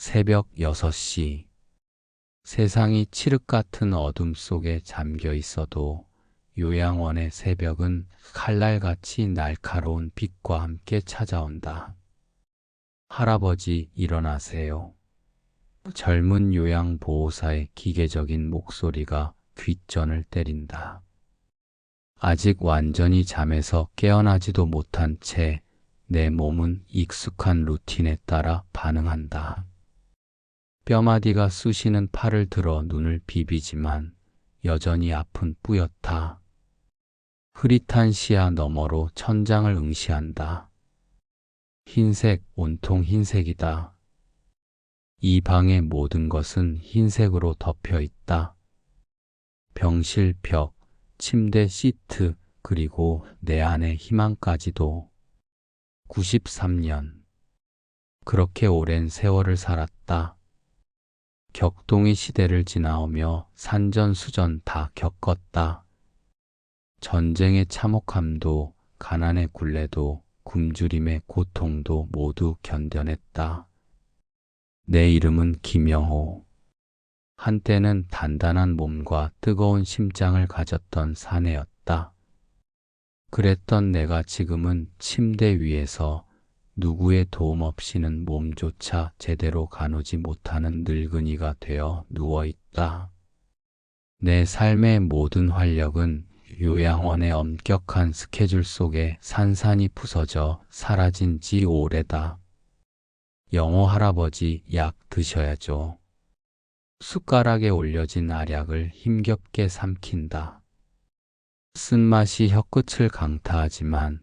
새벽 6시. 세상이 칠흑 같은 어둠 속에 잠겨 있어도 요양원의 새벽은 칼날같이 날카로운 빛과 함께 찾아온다. 할아버지, 일어나세요. 젊은 요양보호사의 기계적인 목소리가 귓전을 때린다. 아직 완전히 잠에서 깨어나지도 못한 채 내 몸은 익숙한 루틴에 따라 반응한다. 뼈마디가 쑤시는 팔을 들어 눈을 비비지만 여전히 아픈 뿌옇다. 흐릿한 시야 너머로 천장을 응시한다. 흰색, 온통 흰색이다. 이 방의 모든 것은 흰색으로 덮여 있다. 병실 벽, 침대 시트, 그리고 내 안의 희망까지도. 93년. 그렇게 오랜 세월을 살았다. 격동의 시대를 지나오며 산전수전 다 겪었다. 전쟁의 참혹함도, 가난의 굴레도, 굶주림의 고통도 모두 견뎌냈다. 내 이름은 김영호. 한때는 단단한 몸과 뜨거운 심장을 가졌던 사내였다. 그랬던 내가 지금은 침대 위에서 누구의 도움 없이는 몸조차 제대로 가누지 못하는 늙은이가 되어 누워있다. 내 삶의 모든 활력은 요양원의 엄격한 스케줄 속에 산산이 부서져 사라진 지 오래다. 영호 할아버지, 약 드셔야죠. 숟가락에 올려진 알약을 힘겹게 삼킨다. 쓴맛이 혀끝을 강타하지만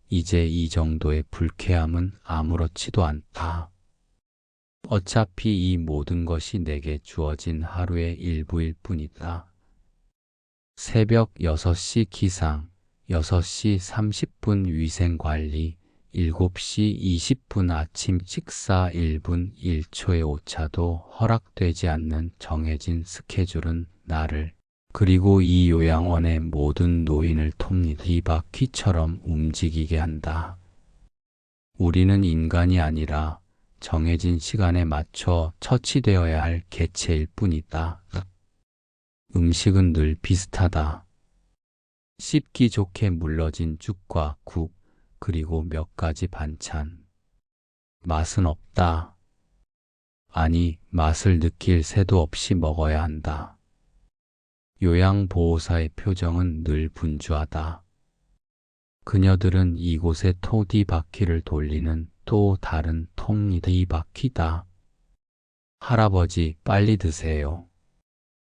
이제 이 정도의 불쾌함은 아무렇지도 않다. 어차피 이 모든 것이 내게 주어진 하루의 일부일 뿐이다. 새벽 6시 기상, 6시 30분 위생관리, 7시 20분 아침 식사 1분 1초의 오차도 허락되지 않는 정해진 스케줄은 나를, 그리고 이 요양원의 모든 노인을 톱니바퀴처럼 움직이게 한다. 우리는 인간이 아니라 정해진 시간에 맞춰 처치되어야 할 개체일 뿐이다. 음식은 늘 비슷하다. 씹기 좋게 물러진 죽과 국, 그리고 몇 가지 반찬. 맛은 없다. 아니, 맛을 느낄 새도 없이 먹어야 한다. 요양보호사의 표정은 늘 분주하다. 그녀들은 이곳의 토디바퀴를 돌리는 또 다른 톱니바퀴다. 할아버지, 빨리 드세요.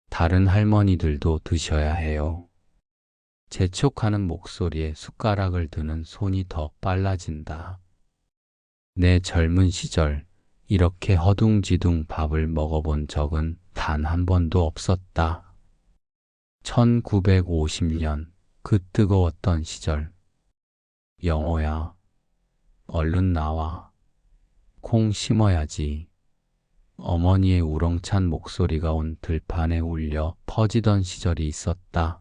다른 할머니들도 드셔야 해요. 재촉하는 목소리에 숟가락을 드는 손이 더 빨라진다. 내 젊은 시절 이렇게 허둥지둥 밥을 먹어본 적은 단 한 번도 없었다. 1950년 그 뜨거웠던 시절. 영호야, 얼른 나와. 콩 심어야지. 어머니의 우렁찬 목소리가 온 들판에 울려 퍼지던 시절이 있었다.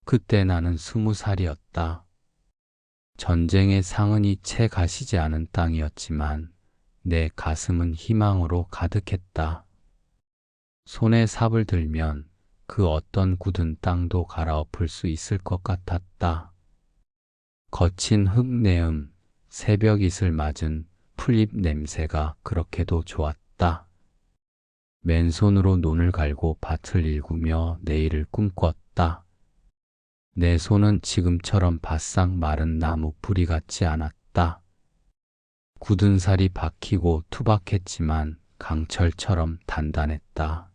그때 나는 20살이었다. 전쟁의 상흔이 채 가시지 않은 땅이었지만 내 가슴은 희망으로 가득했다. 손에 삽을 들면 그 어떤 굳은 땅도 갈아엎을 수 있을 것 같았다. 거친 흙내음, 새벽 이슬 맞은 풀잎 냄새가 그렇게도 좋았다. 맨손으로 논을 갈고 밭을 일구며 내일을 꿈꿨다. 내 손은 지금처럼 바싹 마른 나무 뿌리 같지 않았다. 굳은 살이 박히고 투박했지만 강철처럼 단단했다.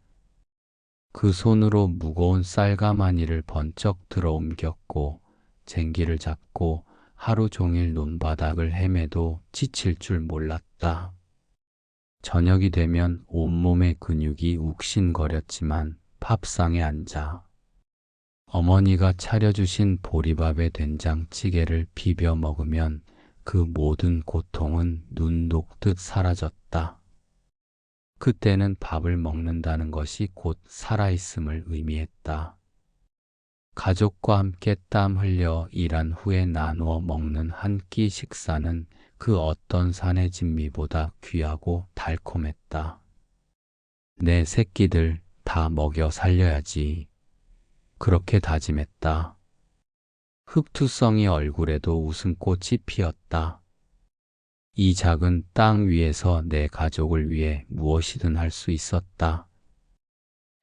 그 손으로 무거운 쌀가마니를 번쩍 들어 옮겼고 쟁기를 잡고 하루 종일 논바닥을 헤매도 지칠 줄 몰랐다. 저녁이 되면 온몸의 근육이 욱신거렸지만 밥상에 앉아 어머니가 차려주신 보리밥에 된장찌개를 비벼 먹으면 그 모든 고통은 눈 녹듯 사라졌다. 그때는 밥을 먹는다는 것이 곧 살아있음을 의미했다. 가족과 함께 땀 흘려 일한 후에 나누어 먹는 한 끼 식사는 그 어떤 산의 진미보다 귀하고 달콤했다. 내 새끼들 다 먹여 살려야지. 그렇게 다짐했다. 흑투성이 얼굴에도 웃음꽃이 피었다. 이 작은 땅 위에서 내 가족을 위해 무엇이든 할 수 있었다.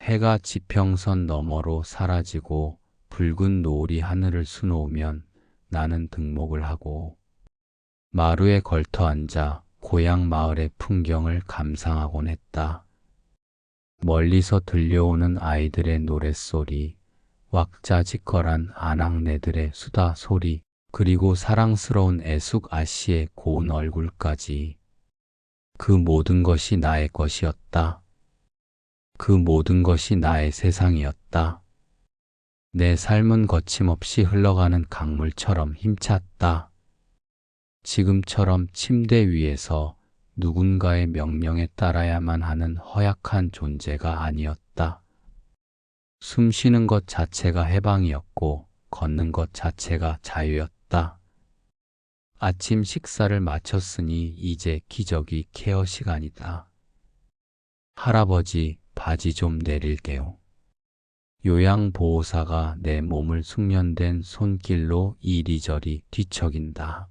해가 지평선 너머로 사라지고 붉은 노을이 하늘을 수놓으면 나는 등목을 하고 마루에 걸터 앉아 고향 마을의 풍경을 감상하곤 했다. 멀리서 들려오는 아이들의 노랫소리, 왁자지껄한 아낙네들의 수다 소리, 그리고 사랑스러운 애숙 아씨의 고운 얼굴까지. 그 모든 것이 나의 것이었다. 그 모든 것이 나의 세상이었다. 내 삶은 거침없이 흘러가는 강물처럼 힘찼다. 지금처럼 침대 위에서 누군가의 명령에 따라야만 하는 허약한 존재가 아니었다. 숨 쉬는 것 자체가 해방이었고 걷는 것 자체가 자유였다. 아침 식사를 마쳤으니 이제 기저귀 케어 시간이다. 할아버지, 바지 좀 내릴게요. 요양보호사가 내 몸을 숙련된 손길로 이리저리 뒤척인다.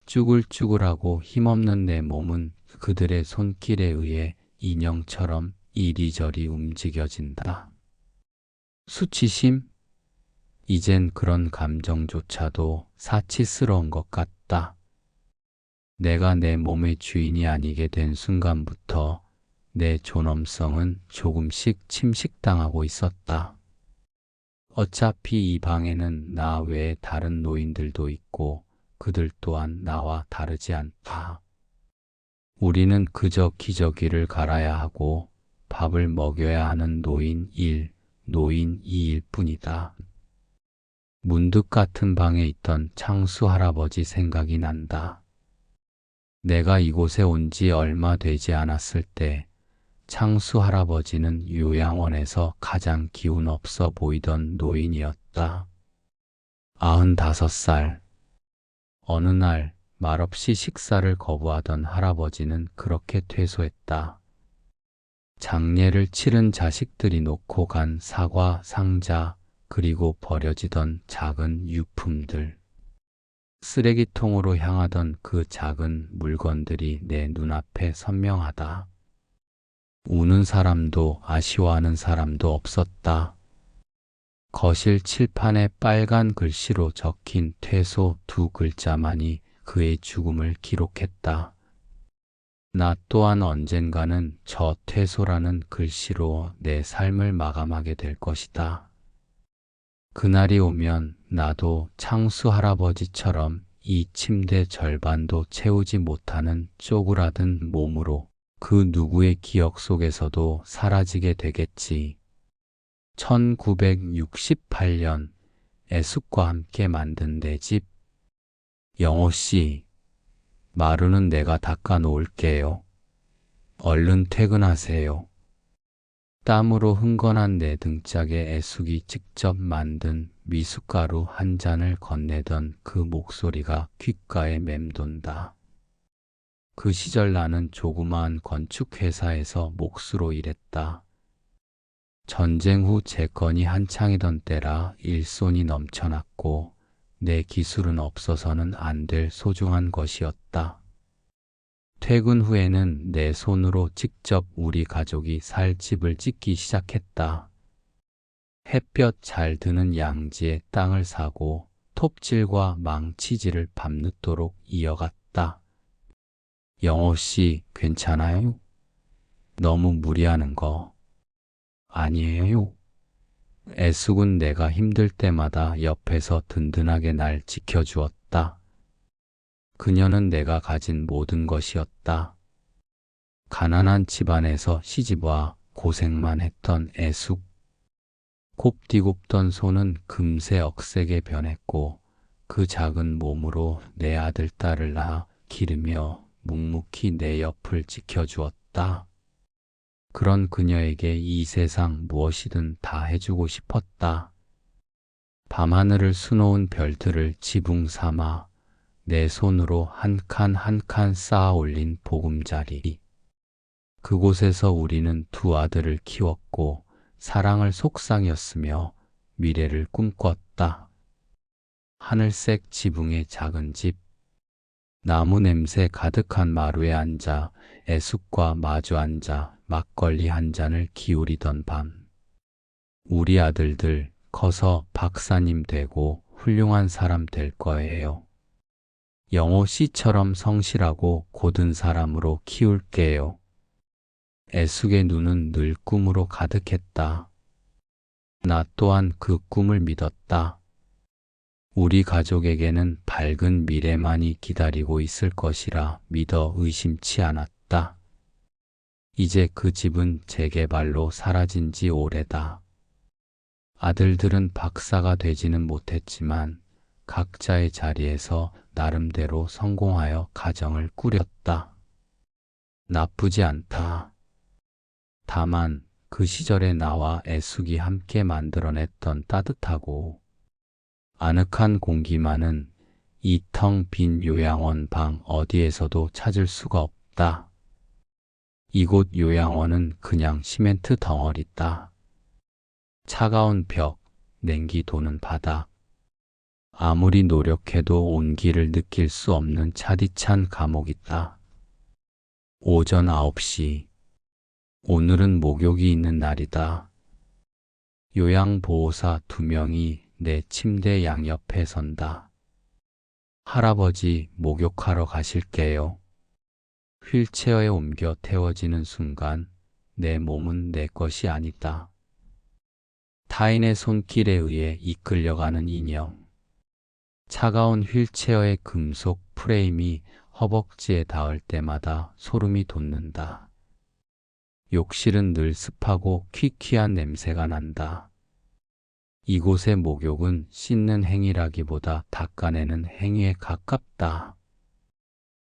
쭈글쭈글하고 힘없는 내 몸은 그들의 손길에 의해 인형처럼 이리저리 움직여진다. 수치심? 이젠 그런 감정조차도 사치스러운 것 같다. 내가 내 몸의 주인이 아니게 된 순간부터 내 존엄성은 조금씩 침식당하고 있었다. 어차피 이 방에는 나 외에 다른 노인들도 있고 그들 또한 나와 다르지 않다. 우리는 그저 기저귀를 갈아야 하고 밥을 먹여야 하는 노인 1, 노인 2일 뿐이다. 문득 같은 방에 있던 창수 할아버지 생각이 난다. 내가 이곳에 온 지 얼마 되지 않았을 때 창수 할아버지는 요양원에서 가장 기운 없어 보이던 노인이었다. 95살. 어느 날 말없이 식사를 거부하던 할아버지는 그렇게 퇴소했다. 장례를 치른 자식들이 놓고 간 사과 상자, 그리고 버려지던 작은 유품들. 쓰레기통으로 향하던 그 작은 물건들이 내 눈앞에 선명하다. 우는 사람도 아쉬워하는 사람도 없었다. 거실 칠판에 빨간 글씨로 적힌 퇴소 2글자만이 그의 죽음을 기록했다. 나 또한 언젠가는 저 퇴소라는 글씨로 내 삶을 마감하게 될 것이다. 그날이 오면 나도 창수 할아버지처럼 이 침대 절반도 채우지 못하는 쪼그라든 몸으로 그 누구의 기억 속에서도 사라지게 되겠지. 1968년 애숙과 함께 만든 내 집. 영호씨, 마루는 내가 닦아 놓을게요. 얼른 퇴근하세요. 땀으로 흥건한 내 등짝에 애숙이 직접 만든 미숫가루 한 잔을 건네던 그 목소리가 귓가에 맴돈다. 그 시절 나는 조그마한 건축회사에서 몫으로 일했다. 전쟁 후 재건이 한창이던 때라 일손이 넘쳐났고 내 기술은 없어서는 안 될 소중한 것이었다. 퇴근 후에는 내 손으로 직접 우리 가족이 살 집을 짓기 시작했다. 햇볕 잘 드는 양지에 땅을 사고 톱질과 망치질을 밤늦도록 이어갔다. 영호씨, 괜찮아요? 너무 무리하는 거 아니에요? 애숙은 내가 힘들 때마다 옆에서 든든하게 날 지켜주었다. 그녀는 내가 가진 모든 것이었다. 가난한 집안에서 시집와 고생만 했던 애숙. 곱디곱던 손은 금세 억세게 변했고 그 작은 몸으로 내 아들, 딸을 낳아 기르며 묵묵히 내 옆을 지켜주었다. 그런 그녀에게 이 세상 무엇이든 다 해주고 싶었다. 밤하늘을 수놓은 별들을 지붕 삼아 내 손으로 한 칸 한 칸 쌓아 올린 보금자리. 그곳에서 우리는 두 아들을 키웠고 사랑을 속상이었으며 미래를 꿈꿨다. 하늘색 지붕의 작은 집, 나무 냄새 가득한 마루에 앉아 애숙과 마주 앉아 막걸리 한 잔을 기울이던 밤. 우리 아들들 커서 박사님 되고 훌륭한 사람 될 거예요. 영호 씨처럼 성실하고 고든 사람으로 키울게요. 애숙의 눈은 늘 꿈으로 가득했다. 나 또한 그 꿈을 믿었다. 우리 가족에게는 밝은 미래만이 기다리고 있을 것이라 믿어 의심치 않았다. 이제 그 집은 재개발로 사라진 지 오래다. 아들들은 박사가 되지는 못했지만 각자의 자리에서 나름대로 성공하여 가정을 꾸렸다. 나쁘지 않다. 다만 그 시절에 나와 애숙이 함께 만들어냈던 따뜻하고 아늑한 공기만은 이 텅 빈 요양원 방 어디에서도 찾을 수가 없다. 이곳 요양원은 그냥 시멘트 덩어리다. 차가운 벽, 냉기 도는 바닥. 아무리 노력해도 온기를 느낄 수 없는 차디찬 감옥이다. 오전 9시. 오늘은 목욕이 있는 날이다. 요양보호사 2명이 내 침대 양옆에 선다. 할아버지, 목욕하러 가실게요. 휠체어에 옮겨 태워지는 순간 내 몸은 내 것이 아니다. 타인의 손길에 의해 이끌려가는 인형. 차가운 휠체어의 금속 프레임이 허벅지에 닿을 때마다 소름이 돋는다. 욕실은 늘 습하고 퀴퀴한 냄새가 난다. 이곳의 목욕은 씻는 행위라기보다 닦아내는 행위에 가깝다.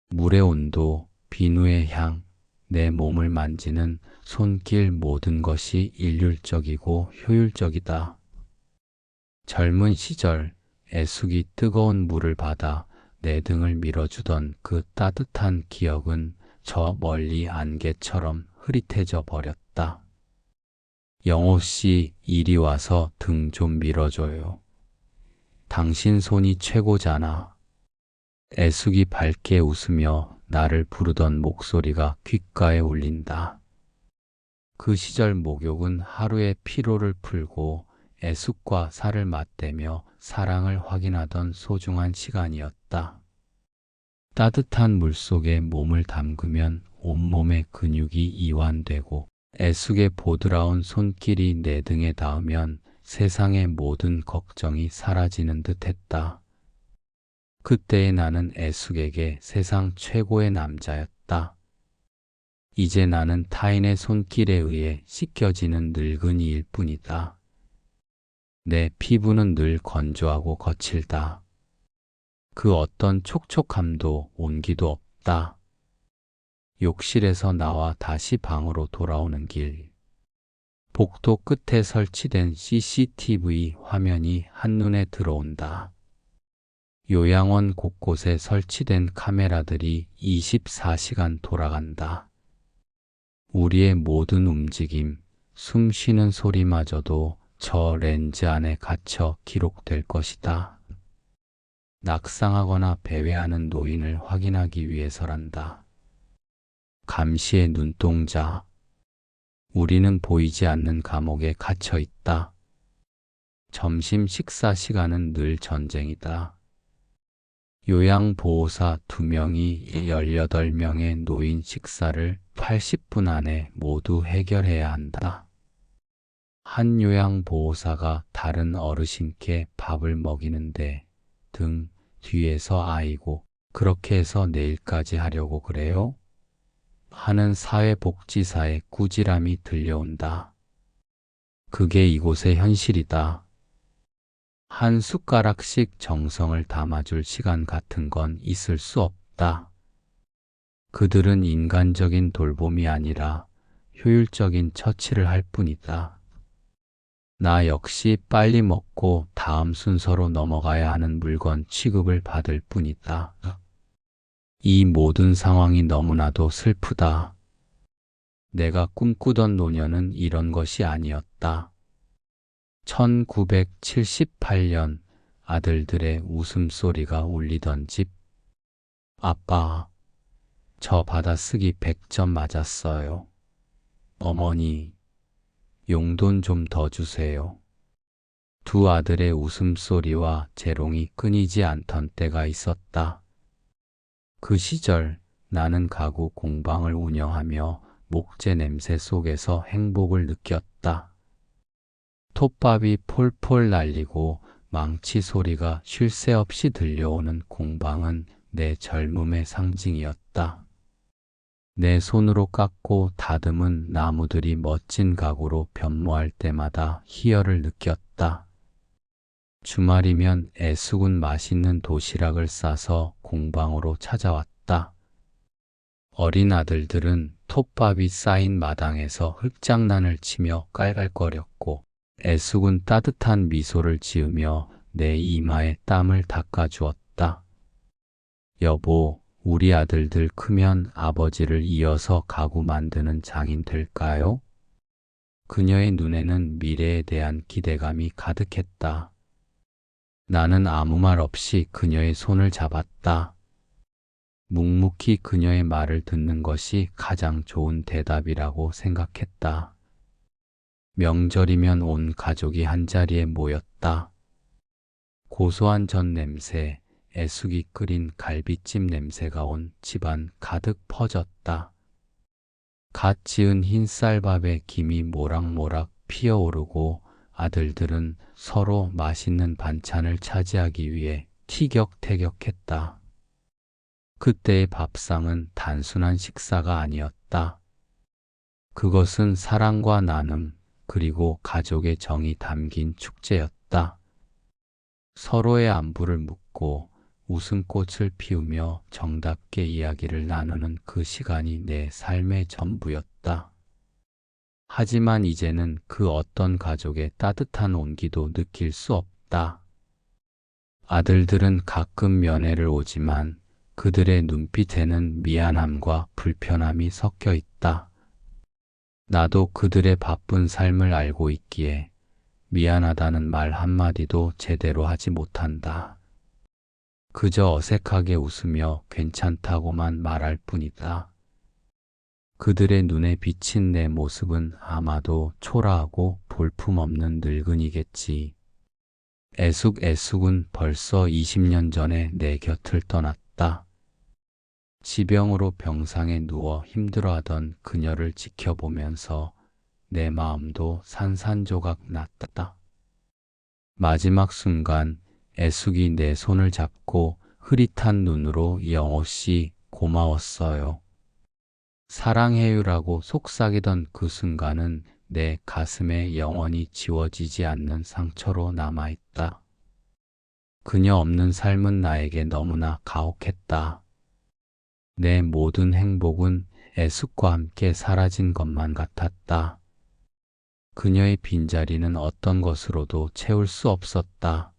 물의 온도, 비누의 향, 내 몸을 만지는 손길 모든 것이 일률적이고 효율적이다. 젊은 시절 애숙이 뜨거운 물을 받아 내 등을 밀어주던 그 따뜻한 기억은 저 멀리 안개처럼 흐릿해져 버렸다. 영호 씨, 이리 와서 등 좀 밀어줘요. 당신 손이 최고잖아. 애숙이 밝게 웃으며 나를 부르던 목소리가 귓가에 울린다. 그 시절 목욕은 하루의 피로를 풀고 애숙과 살을 맞대며 사랑을 확인하던 소중한 시간이었다. 따뜻한 물속에 몸을 담그면 온몸의 근육이 이완되고 애숙의 보드라운 손길이 내 등에 닿으면 세상의 모든 걱정이 사라지는 듯했다. 그때의 나는 애숙에게 세상 최고의 남자였다. 이제 나는 타인의 손길에 의해 씻겨지는 늙은이일 뿐이다. 내 피부는 늘 건조하고 거칠다. 그 어떤 촉촉함도 온기도 없다. 욕실에서 나와 다시 방으로 돌아오는 길. 복도 끝에 설치된 CCTV 화면이 한눈에 들어온다. 요양원 곳곳에 설치된 카메라들이 24시간 돌아간다. 우리의 모든 움직임, 숨 쉬는 소리마저도 저 렌즈 안에 갇혀 기록될 것이다. 낙상하거나 배회하는 노인을 확인하기 위해서란다. 감시의 눈동자. 우리는 보이지 않는 감옥에 갇혀 있다. 점심 식사 시간은 늘 전쟁이다. 요양보호사 2명이 18명의 노인 식사를 80분 안에 모두 해결해야 한다. 한 요양보호사가 다른 어르신께 밥을 먹이는데 등 뒤에서 아이고 그렇게 해서 내일까지 하려고 그래요? 하는 사회복지사의 꾸지람이 들려온다. 그게 이곳의 현실이다. 한 숟가락씩 정성을 담아줄 시간 같은 건 있을 수 없다. 그들은 인간적인 돌봄이 아니라 효율적인 처치를 할 뿐이다. 나 역시 빨리 먹고 다음 순서로 넘어가야 하는 물건 취급을 받을 뿐이다. 이 모든 상황이 너무나도 슬프다. 내가 꿈꾸던 노년은 이런 것이 아니었다. 1978년 아들들의 웃음소리가 울리던 집. 아빠, 저 받아쓰기 100점 맞았어요. 어머니, 용돈 좀 더 주세요. 두 아들의 웃음소리와 재롱이 끊이지 않던 때가 있었다. 그 시절 나는 가구 공방을 운영하며 목재 냄새 속에서 행복을 느꼈다. 톱밥이 폴폴 날리고 망치 소리가 쉴 새 없이 들려오는 공방은 내 젊음의 상징이었다. 내 손으로 깎고 다듬은 나무들이 멋진 가구로 변모할 때마다 희열을 느꼈다. 주말이면 애수군 맛있는 도시락을 싸서 공방으로 찾아왔다. 어린 아들들은 톱밥이 쌓인 마당에서 흙장난을 치며 깔깔거렸고 애수군 따뜻한 미소를 지으며 내 이마에 땀을 닦아주었다. 여보, 우리 아들들 크면 아버지를 이어서 가구 만드는 장인 될까요? 그녀의 눈에는 미래에 대한 기대감이 가득했다. 나는 아무 말 없이 그녀의 손을 잡았다. 묵묵히 그녀의 말을 듣는 것이 가장 좋은 대답이라고 생각했다. 명절이면 온 가족이 한자리에 모였다. 고소한 전 냄새, 애숙이 끓인 갈비찜 냄새가 온 집안 가득 퍼졌다. 갓 지은 흰쌀밥에 김이 모락모락 피어오르고 아들들은 서로 맛있는 반찬을 차지하기 위해 티격태격했다. 그때의 밥상은 단순한 식사가 아니었다. 그것은 사랑과 나눔, 그리고 가족의 정이 담긴 축제였다. 서로의 안부를 묻고 웃음꽃을 피우며 정답게 이야기를 나누는 그 시간이 내 삶의 전부였다. 하지만 이제는 그 어떤 가족의 따뜻한 온기도 느낄 수 없다. 아들들은 가끔 면회를 오지만 그들의 눈빛에는 미안함과 불편함이 섞여 있다. 나도 그들의 바쁜 삶을 알고 있기에 미안하다는 말 한마디도 제대로 하지 못한다. 그저 어색하게 웃으며 괜찮다고만 말할 뿐이다. 그들의 눈에 비친 내 모습은 아마도 초라하고 볼품없는 늙은이겠지. 애숙은 벌써 20년 전에 내 곁을 떠났다. 지병으로 병상에 누워 힘들어하던 그녀를 지켜보면서 내 마음도 산산조각 났다. 마지막 순간 애숙이 내 손을 잡고 흐릿한 눈으로 영호씨 고마웠어요. 사랑해요라고 속삭이던 그 순간은 내 가슴에 영원히 지워지지 않는 상처로 남아있다. 그녀 없는 삶은 나에게 너무나 가혹했다. 내 모든 행복은 애숙과 함께 사라진 것만 같았다. 그녀의 빈자리는 어떤 것으로도 채울 수 없었다.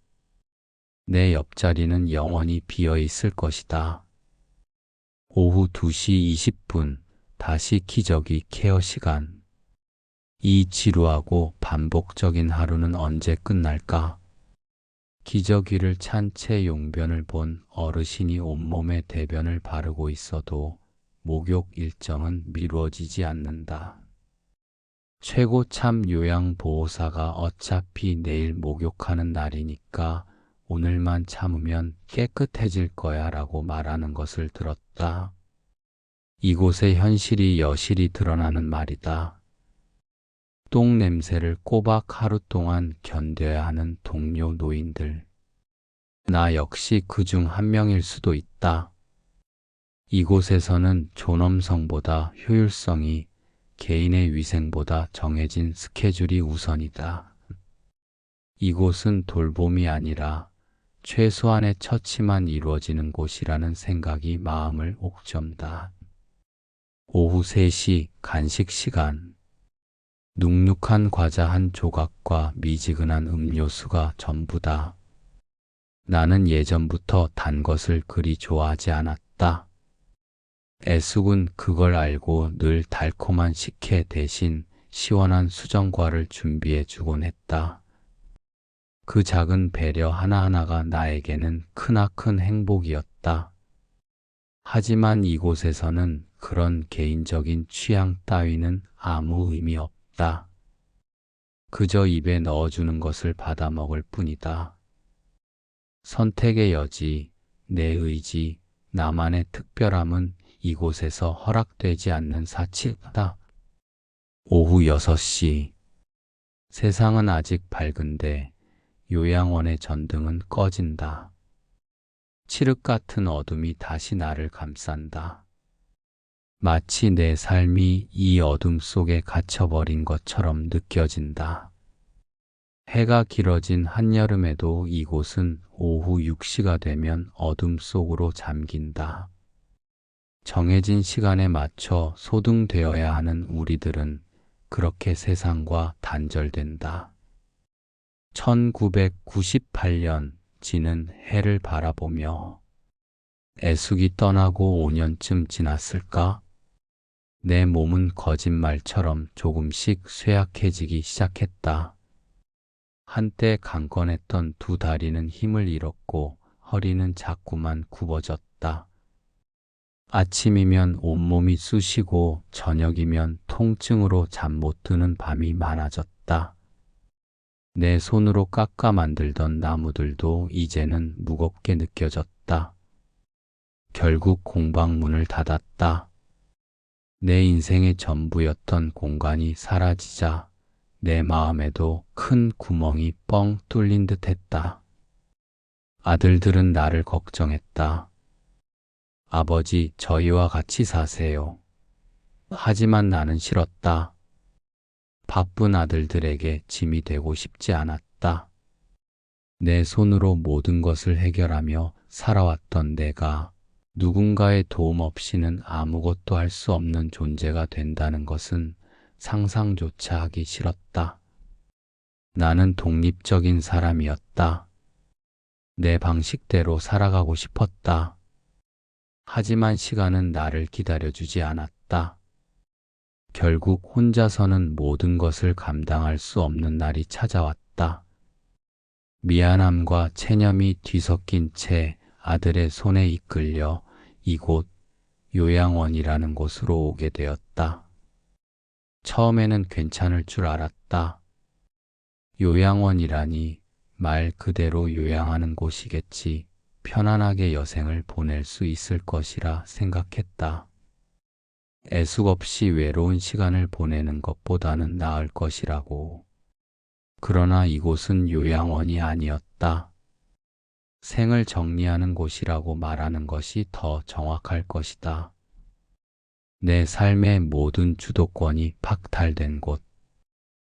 내 옆자리는 영원히 비어 있을 것이다. 오후 2시 20분, 다시 기저귀 케어 시간. 이 지루하고 반복적인 하루는 언제 끝날까? 기저귀를 찬 채 용변을 본 어르신이 온몸에 대변을 바르고 있어도 목욕 일정은 미루어지지 않는다. 최고참 요양보호사가 어차피 내일 목욕하는 날이니까 오늘만 참으면 깨끗해질 거야 라고 말하는 것을 들었다. 이곳의 현실이 여실히 드러나는 말이다. 똥 냄새를 꼬박 하루 동안 견뎌야 하는 동료 노인들. 나 역시 그중 한 명일 수도 있다. 이곳에서는 존엄성보다 효율성이, 개인의 위생보다 정해진 스케줄이 우선이다. 이곳은 돌봄이 아니라 최소한의 처치만 이루어지는 곳이라는 생각이 마음을 옥점다. 오후 3시 간식 시간. 눅눅한 과자 한 조각과 미지근한 음료수가 전부다. 나는 예전부터 단 것을 그리 좋아하지 않았다. 애숙은 그걸 알고 늘 달콤한 식혜 대신 시원한 수정과를 준비해 주곤 했다. 그 작은 배려 하나하나가 나에게는 크나큰 행복이었다. 하지만 이곳에서는 그런 개인적인 취향 따위는 아무 의미 없다. 그저 입에 넣어주는 것을 받아 먹을 뿐이다. 선택의 여지, 내 의지, 나만의 특별함은 이곳에서 허락되지 않는 사치다. 오후 6시. 세상은 아직 밝은데 요양원의 전등은 꺼진다. 칠흑 같은 어둠이 다시 나를 감싼다. 마치 내 삶이 이 어둠 속에 갇혀버린 것처럼 느껴진다. 해가 길어진 한여름에도 이곳은 오후 6시가 되면 어둠 속으로 잠긴다. 정해진 시간에 맞춰 소등되어야 하는 우리들은 그렇게 세상과 단절된다. 1998년 지는 해를 바라보며 애숙이 떠나고 5년쯤 지났을까? 내 몸은 거짓말처럼 조금씩 쇠약해지기 시작했다. 한때 강건했던 두 다리는 힘을 잃었고 허리는 자꾸만 굽어졌다. 아침이면 온몸이 쑤시고 저녁이면 통증으로 잠 못 드는 밤이 많아졌다. 내 손으로 깎아 만들던 나무들도 이제는 무겁게 느껴졌다. 결국 공방문을 닫았다. 내 인생의 전부였던 공간이 사라지자 내 마음에도 큰 구멍이 뻥 뚫린 듯 했다. 아들들은 나를 걱정했다. 아버지, 저희와 같이 사세요. 하지만 나는 싫었다. 바쁜 아들들에게 짐이 되고 싶지 않았다. 내 손으로 모든 것을 해결하며 살아왔던 내가 누군가의 도움 없이는 아무것도 할 수 없는 존재가 된다는 것은 상상조차 하기 싫었다. 나는 독립적인 사람이었다. 내 방식대로 살아가고 싶었다. 하지만 시간은 나를 기다려주지 않았다. 결국 혼자서는 모든 것을 감당할 수 없는 날이 찾아왔다. 미안함과 체념이 뒤섞인 채 아들의 손에 이끌려 이곳 요양원이라는 곳으로 오게 되었다. 처음에는 괜찮을 줄 알았다. 요양원이라니 말 그대로 요양하는 곳이겠지. 편안하게 여생을 보낼 수 있을 것이라 생각했다. 애숙 없이 외로운 시간을 보내는 것보다는 나을 것이라고. 그러나 이곳은 요양원이 아니었다. 생을 정리하는 곳이라고 말하는 것이 더 정확할 것이다. 내 삶의 모든 주도권이 박탈된 곳.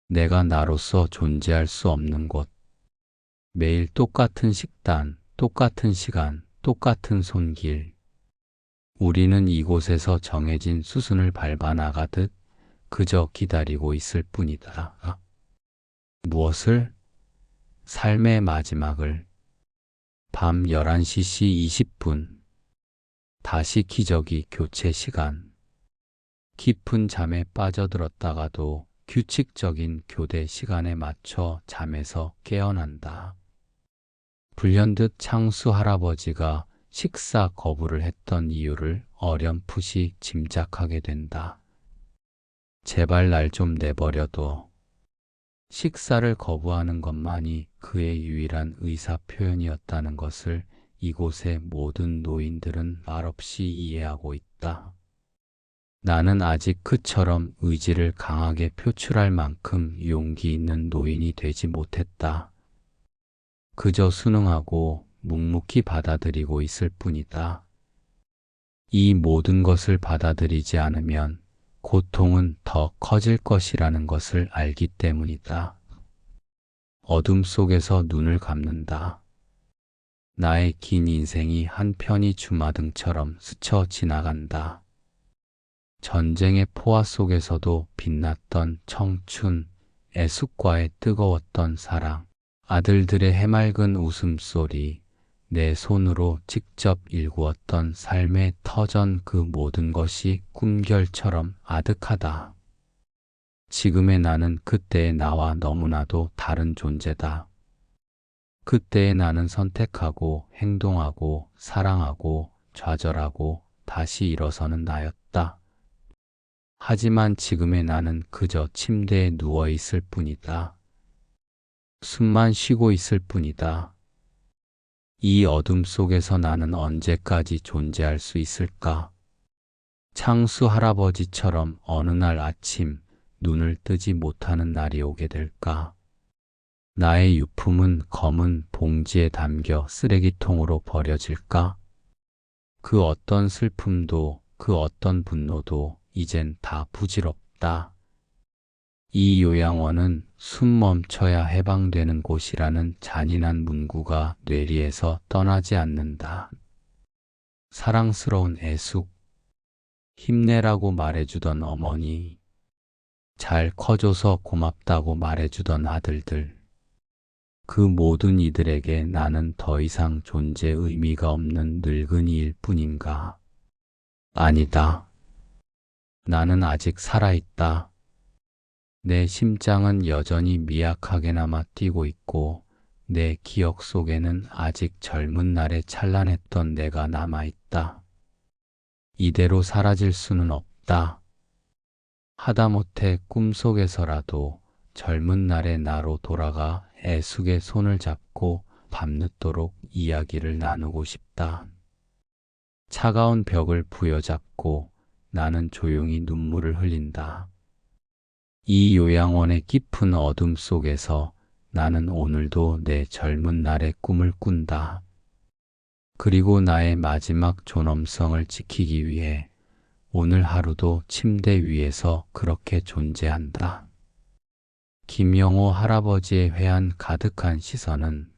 내가 나로서 존재할 수 없는 곳. 매일 똑같은 식단, 똑같은 시간, 똑같은 손길. 우리는 이곳에서 정해진 수순을 밟아 나가듯 그저 기다리고 있을 뿐이다. 무엇을? 삶의 마지막을. 밤 11시 20분. 다시 기저귀 교체 시간. 깊은 잠에 빠져들었다가도 규칙적인 교대 시간에 맞춰 잠에서 깨어난다. 불현듯 창수 할아버지가 식사 거부를 했던 이유를 어렴풋이 짐작하게 된다. 제발 날 좀 내버려둬. 식사를 거부하는 것만이 그의 유일한 의사 표현이었다는 것을 이곳의 모든 노인들은 말없이 이해하고 있다. 나는 아직 그처럼 의지를 강하게 표출할 만큼 용기 있는 노인이 되지 못했다. 그저 순응하고 묵묵히 받아들이고 있을 뿐이다. 이 모든 것을 받아들이지 않으면 고통은 더 커질 것이라는 것을 알기 때문이다. 어둠 속에서 눈을 감는다. 나의 긴 인생이 한 편의 주마등처럼 스쳐 지나간다. 전쟁의 포화 속에서도 빛났던 청춘, 애숙과의 뜨거웠던 사랑, 아들들의 해맑은 웃음소리, 내 손으로 직접 일구었던 삶의 터전 그 모든 것이 꿈결처럼 아득하다. 지금의 나는 그때의 나와 너무나도 다른 존재다. 그때의 나는 선택하고 행동하고 사랑하고 좌절하고 다시 일어서는 나였다. 하지만 지금의 나는 그저 침대에 누워 있을 뿐이다. 숨만 쉬고 있을 뿐이다. 이 어둠 속에서 나는 언제까지 존재할 수 있을까? 창수 할아버지처럼 어느 날 아침 눈을 뜨지 못하는 날이 오게 될까? 나의 유품은 검은 봉지에 담겨 쓰레기통으로 버려질까? 그 어떤 슬픔도 그 어떤 분노도 이젠 다 부질없다. 이 요양원은 숨 멈춰야 해방되는 곳이라는 잔인한 문구가 뇌리에서 떠나지 않는다. 사랑스러운 애숙, 힘내라고 말해주던 어머니, 잘 커줘서 고맙다고 말해주던 아들들, 그 모든 이들에게 나는 더 이상 존재 의미가 없는 늙은이일 뿐인가? 아니다. 나는 아직 살아있다. 내 심장은 여전히 미약하게나마 뛰고 있고 내 기억 속에는 아직 젊은 날에 찬란했던 내가 남아있다. 이대로 사라질 수는 없다. 하다못해 꿈속에서라도 젊은 날의 나로 돌아가 애숙의 손을 잡고 밤늦도록 이야기를 나누고 싶다. 차가운 벽을 부여잡고 나는 조용히 눈물을 흘린다. 이 요양원의 깊은 어둠 속에서 나는 오늘도 내 젊은 날의 꿈을 꾼다. 그리고 나의 마지막 존엄성을 지키기 위해 오늘 하루도 침대 위에서 그렇게 존재한다. 김영호 할아버지의 회한 가득한 시선은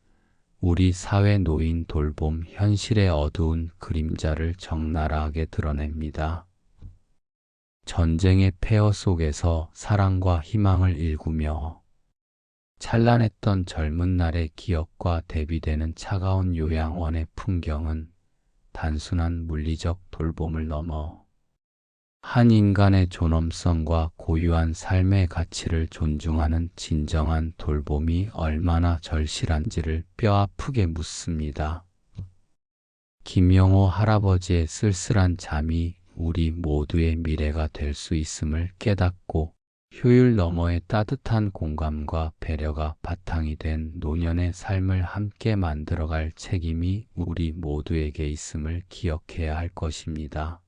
우리 사회 노인 돌봄 현실의 어두운 그림자를 적나라하게 드러냅니다. 전쟁의 폐허 속에서 사랑과 희망을 일구며 찬란했던 젊은 날의 기억과 대비되는 차가운 요양원의 풍경은 단순한 물리적 돌봄을 넘어 한 인간의 존엄성과 고유한 삶의 가치를 존중하는 진정한 돌봄이 얼마나 절실한지를 뼈아프게 묻습니다. 김영호 할아버지의 쓸쓸한 잠이 우리 모두의 미래가 될 수 있음을 깨닫고 효율 너머의 따뜻한 공감과 배려가 바탕이 된 노년의 삶을 함께 만들어갈 책임이 우리 모두에게 있음을 기억해야 할 것입니다.